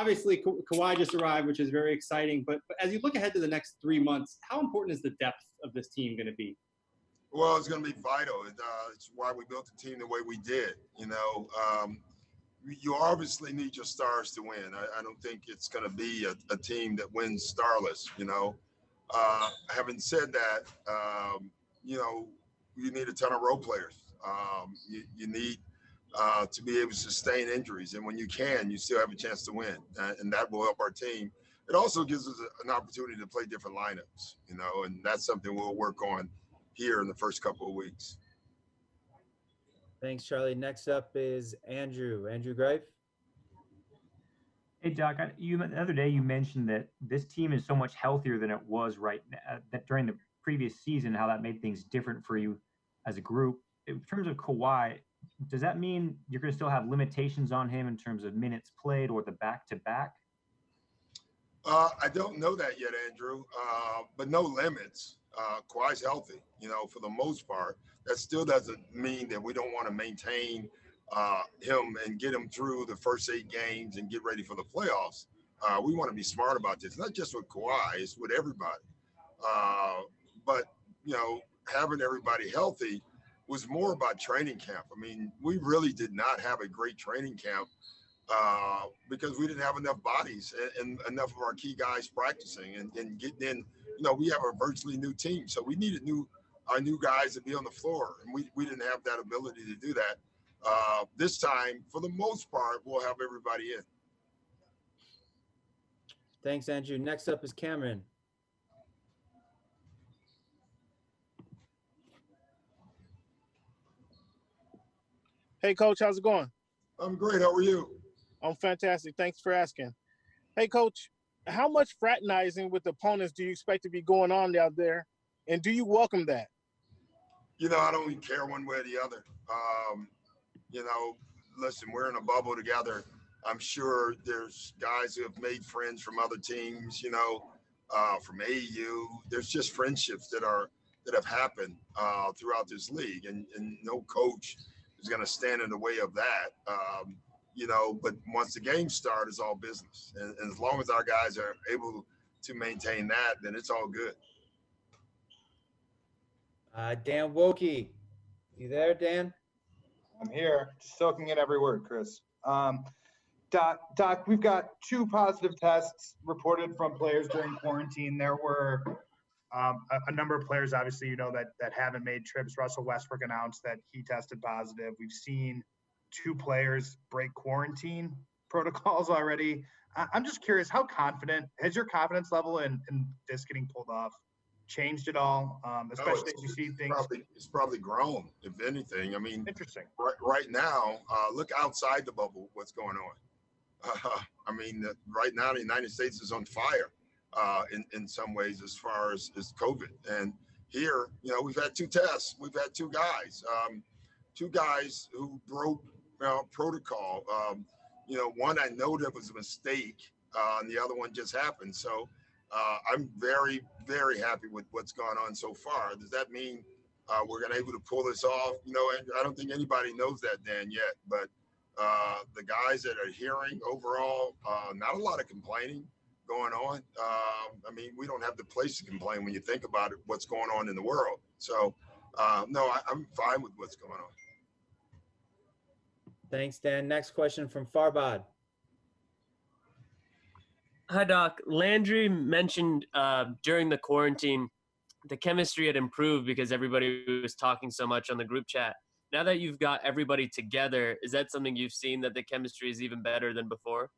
obviously Kawhi just arrived, which is very exciting. But as you look ahead to the next 3 months, how important is the depth of this team going to be? Well, it's going to be vital. It's why we built the team the way we did. You obviously need your stars to win. I don't think it's going to be a team that wins starless. Having said that, you need a ton of role players. You need to be able to sustain injuries, and when you can, you still have a chance to win, and that will help our team. It also gives us an opportunity to play different lineups, and that's something we'll work on here in the first couple of weeks. Thanks, Charlie. Next up is Andrew Greif. Hey, Doc, the other day you mentioned that this team is so much healthier than it was right now, that during the previous season, how that made things different for you as a group. In terms of Kawhi, does that mean you're going to still have limitations on him in terms of minutes played or the back-to-back? I don't know that yet, Andrew, but no limits. Kawhi's healthy, for the most part. That still doesn't mean that we don't want to maintain him and get him through the first 8 games and get ready for the playoffs. We want to be smart about this, not just with Kawhi, it's with everybody. But having everybody healthy was more about training camp. I mean, we really did not have a great training camp because we didn't have enough bodies and enough of our key guys practicing and getting in. We have a virtually new team, so we needed our new guys to be on the floor, and we didn't have that ability to do that. This time, for the most part, we'll have everybody in. Thanks, Andrew. Next up is Cameron. Hey, Coach, how's it going? I'm great. How are you? I'm fantastic. Thanks for asking. Hey, Coach, how much fraternizing with opponents do you expect to be going on out there, and do you welcome that? I don't even care one way or the other. Listen, we're in a bubble together. I'm sure there's guys who have made friends from other teams, from AU. There's just friendships that have happened throughout this league, and no coach is going to stand in the way of that. But once the game starts, it's all business. And as long as our guys are able to maintain that, then it's all good. Dan Wokey. You there, Dan? I'm here, soaking in every word, Chris. Doc, we've got 2 positive tests reported from players during quarantine. There were a number of players, obviously, that haven't made trips. Russell Westbrook announced that he tested positive. We've seen 2 players break quarantine protocols already. I'm just curious, how confident has your confidence level in this getting pulled off changed at all? Especially as you see things. It's probably grown, if anything. I mean, interesting. Right now, look outside the bubble, what's going on. Right now, the United States is on fire in some ways as far as COVID. And here, we've had 2 tests. We've had 2 guys. 2 guys who broke protocol. One I know that was a mistake, and the other one just happened. So I'm very, very happy with what's gone on so far. Does that mean we're going to be able to pull this off? I don't think anybody knows that, Dan, yet. But the guys that are hearing overall, not a lot of complaining going on. We don't have the place to complain when you think about it, what's going on in the world. So, no, I'm fine with what's going on. Thanks, Dan. Next question from Farbad. Hi, Doc. Landry mentioned during the quarantine the chemistry had improved because everybody was talking so much on the group chat. Now that you've got everybody together, is that something you've seen, that the chemistry is even better than before?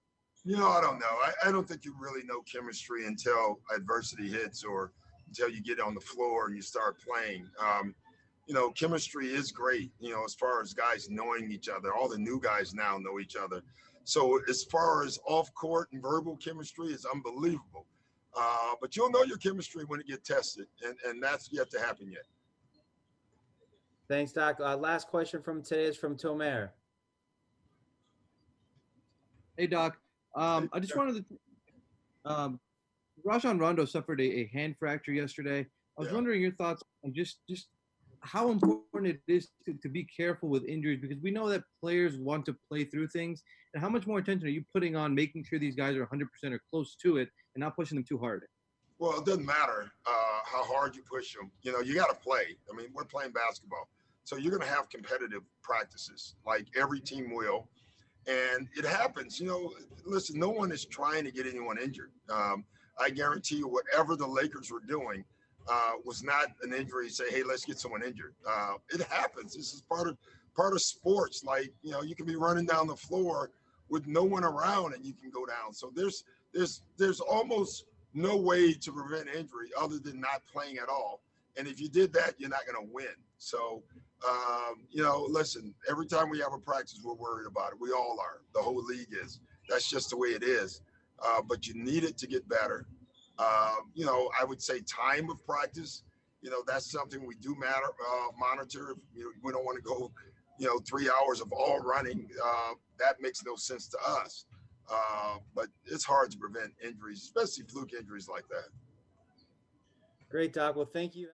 I don't know. I don't think you really know chemistry until adversity hits or until you get on the floor and you start playing. Chemistry is great, as far as guys knowing each other. All the new guys now know each other. So as far as off-court and verbal chemistry, is unbelievable. But you'll know your chemistry when it gets tested, and that's yet to happen yet. Thanks, Doc. Last question from today is from Tomer. Hey, Doc. I just wanted to Rajon Rondo suffered a hand fracture yesterday. I was wondering your thoughts on just how important it is to be careful with injuries, because we know that players want to play through things. And how much more attention are you putting on making sure these guys are 100% or close to it and not pushing them too hard? Well, it doesn't matter how hard you push them. You know, you got to play. I mean, we're playing basketball. So you're going to have competitive practices like every team will. And it happens, you know, listen, no one is trying to get anyone injured. I guarantee you whatever the Lakers were doing was not an injury. Say, hey, let's get someone injured. It happens. This is part of sports. Like, you know, you can be running down the floor with no one around and you can go down. So there's almost no way to prevent injury other than not playing at all. And if you did that, you're not going to win. So, you know, listen, every time we have a practice, we're worried about it. We all are. The whole league is. That's just the way it is. But you need it to get better. You know, I would say time of practice, you know, that's something we do monitor. We don't want to go, you know, 3 hours of all running. That makes no sense to us. But it's hard to prevent injuries, especially fluke injuries like that. Great, Doc. Well, thank you.